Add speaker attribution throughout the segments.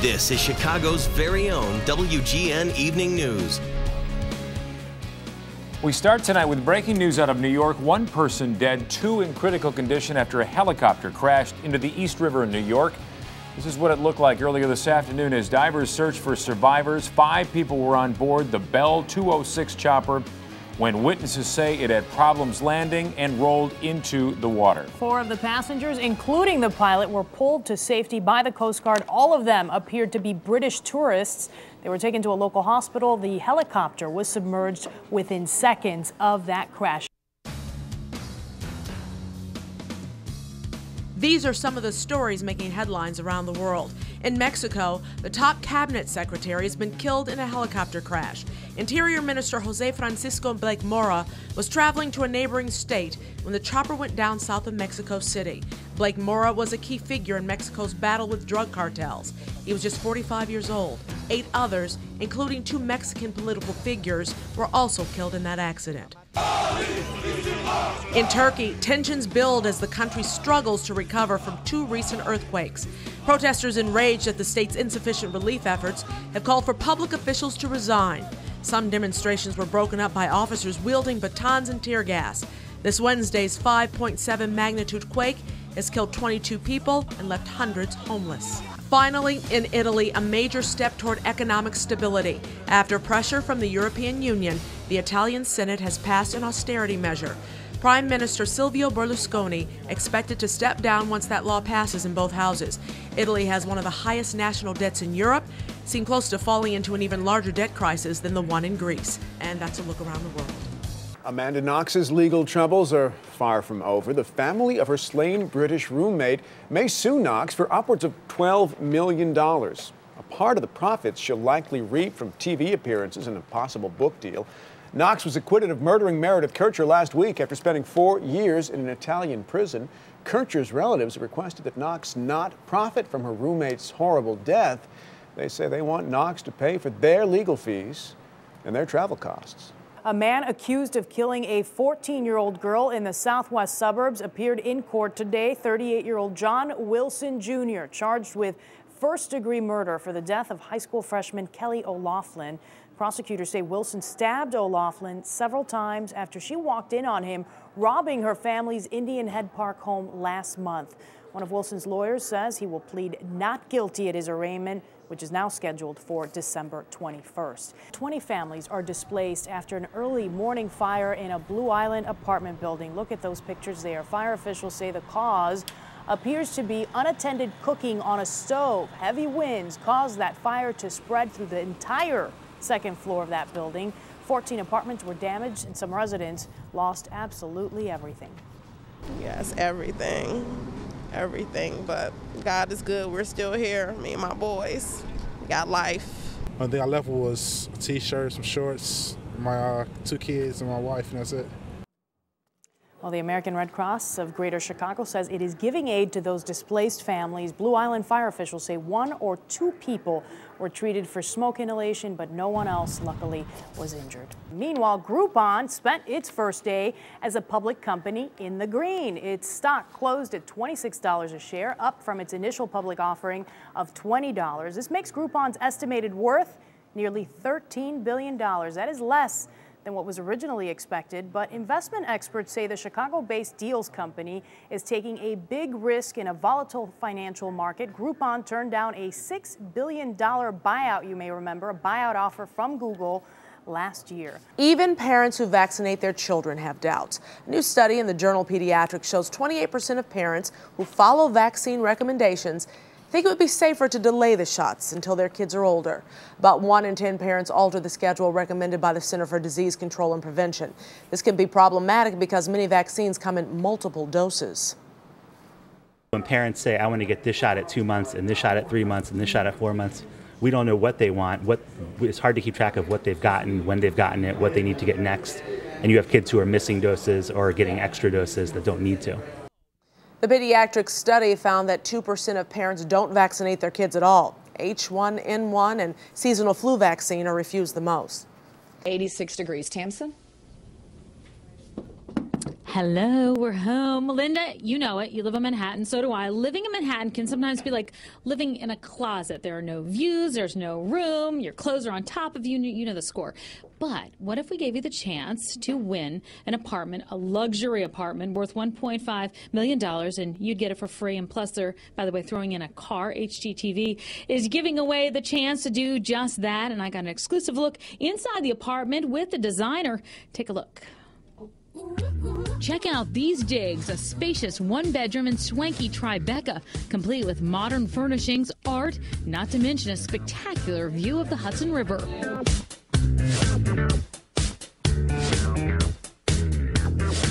Speaker 1: This is Chicago's very own WGN Evening News.
Speaker 2: We start tonight with breaking news out of New York. One person dead, two in critical condition after a helicopter crashed into the East River in New York. This is what it looked like earlier this afternoon as divers searched for survivors. 5 people were on board the Bell 206 chopper when witnesses say it had problems landing and rolled into the water. 4
Speaker 3: of the passengers, including the pilot, were pulled to safety by the Coast Guard. All of them appeared to be British tourists. They were taken to a local hospital. The helicopter was submerged within seconds of that crash.
Speaker 4: These are some of the stories making headlines around the world. In Mexico, the top cabinet secretary has been killed in a helicopter crash. Interior Minister Jose Francisco Blake Mora was traveling to a neighboring state when the chopper went down south of Mexico City. Blake Mora was a key figure in Mexico's battle with drug cartels. He was just 45 years old. 8 others, including 2 Mexican political figures, were also killed in that accident. In Turkey, tensions build as the country struggles to recover from 2 recent earthquakes. Protesters enraged at the state's insufficient relief efforts have called for public officials to resign. Some demonstrations were broken up by officers wielding batons and tear gas. This Wednesday's 5.7 magnitude quake has killed 22 people and left hundreds homeless. Finally, in Italy, a major step toward economic stability. After pressure from the European Union, the Italian Senate has passed an austerity measure. Prime Minister Silvio Berlusconi expected to step down once that law passes in both houses. Italy has one of the highest national debts in Europe, seem close to falling into an even larger debt crisis than the one in Greece. And that's a look around the world.
Speaker 5: Amanda Knox's legal troubles are far from over. The family of her slain British roommate may sue Knox for upwards of $12 million. A part of the profits she'll likely reap from TV appearances and a possible book deal. Knox was acquitted of murdering Meredith Kercher last week after spending 4 years in an Italian prison. Kercher's relatives requested that Knox not profit from her roommate's horrible death. They say they want Knox to pay for their legal fees and their travel costs.
Speaker 3: A man accused of killing a 14-year-old girl in the southwest suburbs appeared in court today. 38-year-old John Wilson Jr. charged with first-degree murder for the death of high school freshman Kelly O'Laughlin. Prosecutors say Wilson stabbed O'Laughlin several times after she walked in on him robbing her family's Indian Head Park home last month. One of Wilson's lawyers says he will plead not guilty at his arraignment, which is now scheduled for December 21st. 20 families are displaced after an early morning fire in a Blue Island apartment building. Look at those pictures there. Fire officials say the cause appears to be unattended cooking on a stove. Heavy winds caused that fire to spread through the entire second floor of that building. 14 apartments were damaged and some residents lost absolutely everything.
Speaker 6: Yes, everything, but God is good. We're still here, me and my boys. We got life.
Speaker 7: One thing I left was a t-shirt, some shorts, my 2 kids and my wife, and that's it.
Speaker 3: Well, the American Red Cross of Greater Chicago says it is giving aid to those displaced families. Blue Island fire officials say 1 or 2 people were treated for smoke inhalation, but no one else, luckily, was injured. Meanwhile, Groupon spent its first day as a public company in the green. Its stock closed at $26 a share, up from its initial public offering of $20. This makes Groupon's estimated worth nearly $13 billion. That is less than what was originally expected, but investment experts say the Chicago-based deals company is taking a big risk in a volatile financial market. Groupon turned down a $6 billion buyout, you may remember, a buyout offer from Google last year.
Speaker 4: Even parents who vaccinate their children have doubts. A new study in the journal Pediatrics shows 28% of parents who follow vaccine recommendations think it would be safer to delay the shots until their kids are older. About 1 in 10 parents alter the schedule recommended by the Center for Disease Control and Prevention. This can be problematic because many vaccines come in multiple doses.
Speaker 8: When parents say, I want to get this shot at 2 months and this shot at 3 months and this shot at 4 months, we don't know what they want. It's hard to keep track of what they've gotten, when they've gotten it, what they need to get next. And you have kids who are missing doses or getting extra doses that don't need to.
Speaker 4: The pediatrics study found that 2% of parents don't vaccinate their kids at all. H1N1 and seasonal flu vaccine are refused the most.
Speaker 9: 86 degrees. Tamsin? Hello, we're home. Linda, you know it. You live in Manhattan. So do I. Living in Manhattan can sometimes be like living in a closet. There are no views. There's no room. Your clothes are on top of you. You know the score. But what if we gave you the chance to win an apartment, a luxury apartment worth $1.5 million, and you'd get it for free? And plus, they're, by the way, throwing in a car. HGTV is giving away the chance to do just that. And I got an exclusive look inside the apartment with the designer. Take a look. Check out these digs, a spacious one-bedroom and swanky Tribeca, complete with modern furnishings, art, not to mention a spectacular view of the Hudson River.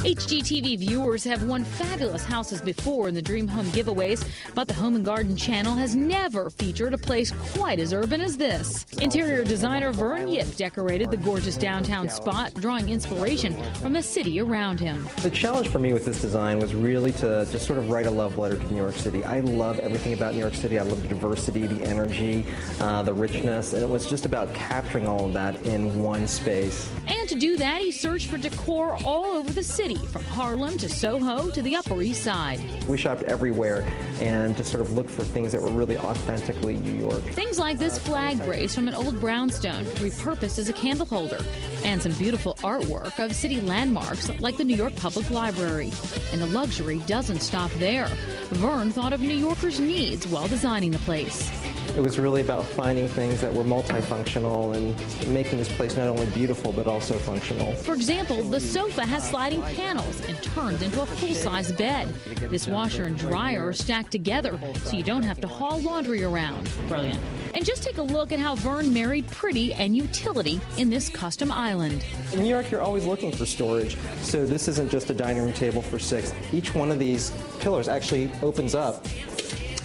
Speaker 9: HGTV viewers have won fabulous houses before in the Dream Home giveaways, but the Home and Garden channel has never featured a place quite as urban as this. Interior designer Vern Yip decorated the gorgeous downtown spot, drawing inspiration from the city around him.
Speaker 10: The challenge for me with this design was really to just sort of write a love letter to New York City. I love everything about New York City. I love the diversity, the energy, the richness, and it was just about capturing all of that in one space.
Speaker 9: And to do that, he searched for decor all over the city, from Harlem to Soho to the Upper East Side.
Speaker 10: We shopped everywhere and just sort of looked for things that were really authentically New York.
Speaker 9: Things like this flag brace from an old brownstone, repurposed as a candle holder, and some beautiful artwork of city landmarks like the New York Public Library. And the luxury doesn't stop there. Vern thought of New Yorkers' needs while designing the place.
Speaker 10: It was really about finding things that were multifunctional and making this place not only beautiful but also functional.
Speaker 9: For example, the sofa has sliding panels and turns into a full-size bed. This washer and dryer are stacked together so you don't have to haul laundry around. Brilliant. And just take a look at how Vern married pretty and utility in this custom island.
Speaker 10: In New York, you're always looking for storage, so this isn't just a dining room table for 6. Each one of these pillars actually opens up,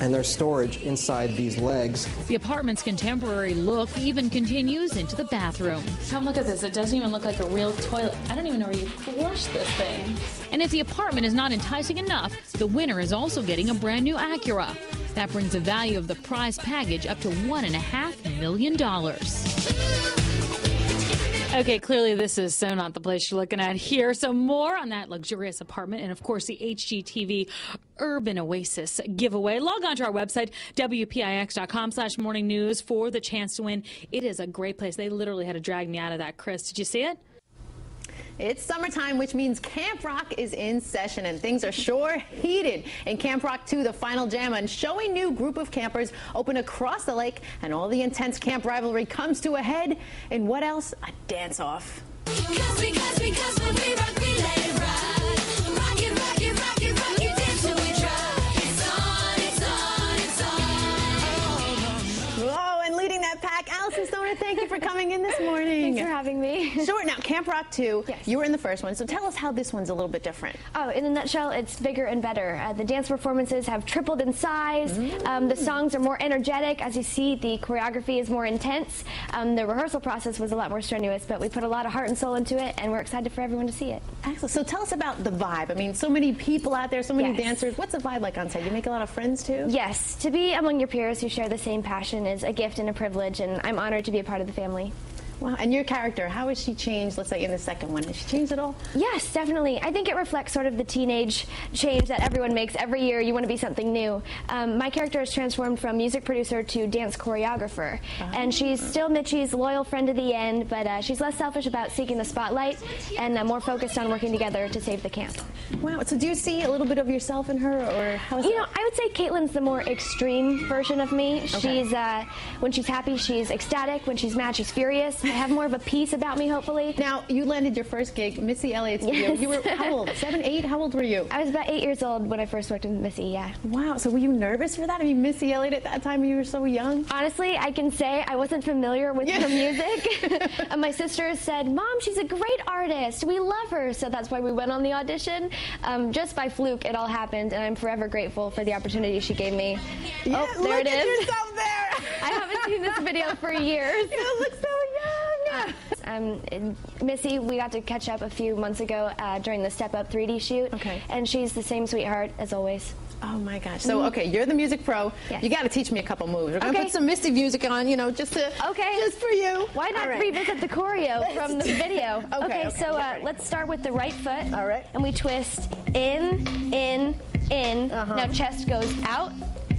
Speaker 10: and there's storage inside these legs.
Speaker 9: The apartment's contemporary look even continues into the bathroom. Come look at this. It doesn't even look like a real toilet. I don't even know where you flush this thing. And if the apartment is not enticing enough, the winner is also getting a brand new Acura. That brings the value of the prize package up to $1.5 million. Okay, clearly this is so not the place you're looking at here. So more on that luxurious apartment and, of course, the HGTV Urban Oasis giveaway. Log on to our website, WPIX.com/morning news for the chance to win. It is a great place. They literally had to drag me out of that, Chris. Did you see it?
Speaker 11: It's summertime, which means Camp Rock is in session, and things are sure heated. In Camp Rock 2, the final jam, a showy new group of campers open across the lake, and all the intense camp rivalry comes to a head. And what else? A dance-off.
Speaker 12: Because when we rock, we let it ride. Rock it, rock it, rock it, rock it, dance till we try. It's on, it's on, it's on.
Speaker 11: Whoa, and leading that pack, Allison Stoner, thank you for coming in this morning.
Speaker 13: Thanks for having me.
Speaker 11: Sure. Now, Camp Rock 2,
Speaker 13: yes.
Speaker 11: You were in the first one, so tell us how this one's a little bit different.
Speaker 13: Oh, in a nutshell, it's bigger and better. The dance performances have tripled in size. The songs are more energetic. As you see, the choreography is more intense. The rehearsal process was a lot more strenuous, but we put a lot of heart and soul into it, and we're excited for everyone to see it.
Speaker 11: Excellent. So tell us about the vibe. I mean, so many people out there, so many dancers. What's the vibe like on set? You make a lot of friends, too?
Speaker 13: Yes. To be among your peers who share the same passion is a gift and a privilege, and I'm honored to be a part of the family.
Speaker 11: Wow. And your character, how has she changed, let's say, in the second one? Has she changed at all?
Speaker 13: Yes, definitely. I think it reflects sort of the teenage change that everyone makes every year. You want to be something new. My character has transformed from music producer to dance choreographer. And she's still Mitchie's loyal friend to the end, but she's less selfish about seeking the spotlight and more focused on working together to save the camp.
Speaker 11: Wow. So do you see a little bit of yourself in her, or how is
Speaker 13: You know, I would say Caitlin's the more extreme version of me.
Speaker 11: Okay.
Speaker 13: She's, when she's happy, she's ecstatic. When she's mad, she's furious. I have more of a peace about me, hopefully.
Speaker 11: Now, you landed your first gig, Missy Elliott's video.
Speaker 13: Yes.
Speaker 11: You were, how old? 7, 8? How old were you?
Speaker 13: I was about 8 years old when I first worked with Missy, yeah.
Speaker 11: Wow. So were you nervous for that? I mean, Missy Elliott at that time, you were so young.
Speaker 13: Honestly, I can say I wasn't familiar with her music. And my sisters said, Mom, she's a great artist. We love her. So that's why we went on the audition. Just by fluke, it all happened, and I'm forever grateful for the opportunity she gave me.
Speaker 11: Yeah,
Speaker 13: oh, there it is.
Speaker 11: Look at yourself there.
Speaker 13: I haven't seen this video for years.
Speaker 11: You look so young.
Speaker 13: Missy, we got to catch up a few months ago during the Step Up 3D shoot.
Speaker 11: Okay.
Speaker 13: And she's the same sweetheart as always.
Speaker 11: Oh my gosh. So, okay, you're the music pro.
Speaker 13: Yes.
Speaker 11: You got to teach me a couple moves. We're going to
Speaker 13: Okay.
Speaker 11: put some Misty music on, you know, just for you.
Speaker 13: Why not
Speaker 11: All right.
Speaker 13: revisit the choreo from the video?
Speaker 11: Okay,
Speaker 13: so
Speaker 11: get ready.
Speaker 13: let's start with the right foot.
Speaker 11: All right.
Speaker 13: And we twist in. Now chest goes out,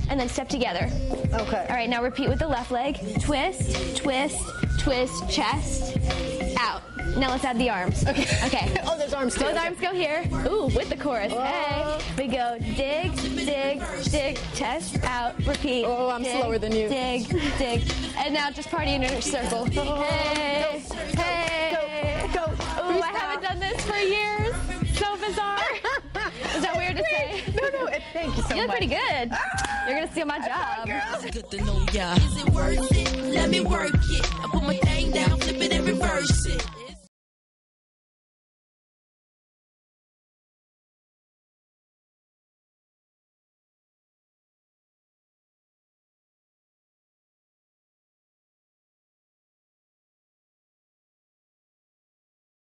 Speaker 13: and then step together.
Speaker 11: Okay.
Speaker 13: All right, now repeat with the left leg. Twist, twist, twist, chest, out. Now let's add the arms. Okay.
Speaker 11: Oh, there's arms too.
Speaker 13: Those
Speaker 11: Okay.
Speaker 13: arms go here. Ooh, with the chorus. Hey. We go dig, dig, dig, chest out, repeat.
Speaker 11: Oh, I'm
Speaker 13: dig,
Speaker 11: slower than you.
Speaker 13: Dig, dig. And now just party in a circle. Hey. Hey.
Speaker 11: Go.
Speaker 13: Ooh, I haven't done this for years. So bizarre. Is that weird to say?
Speaker 11: No, thank you so much.
Speaker 13: You look pretty good. You're going to steal my job.
Speaker 12: Good to know ya. Is it worth it? Let me work it. I put my thing down, flip it and reverse it.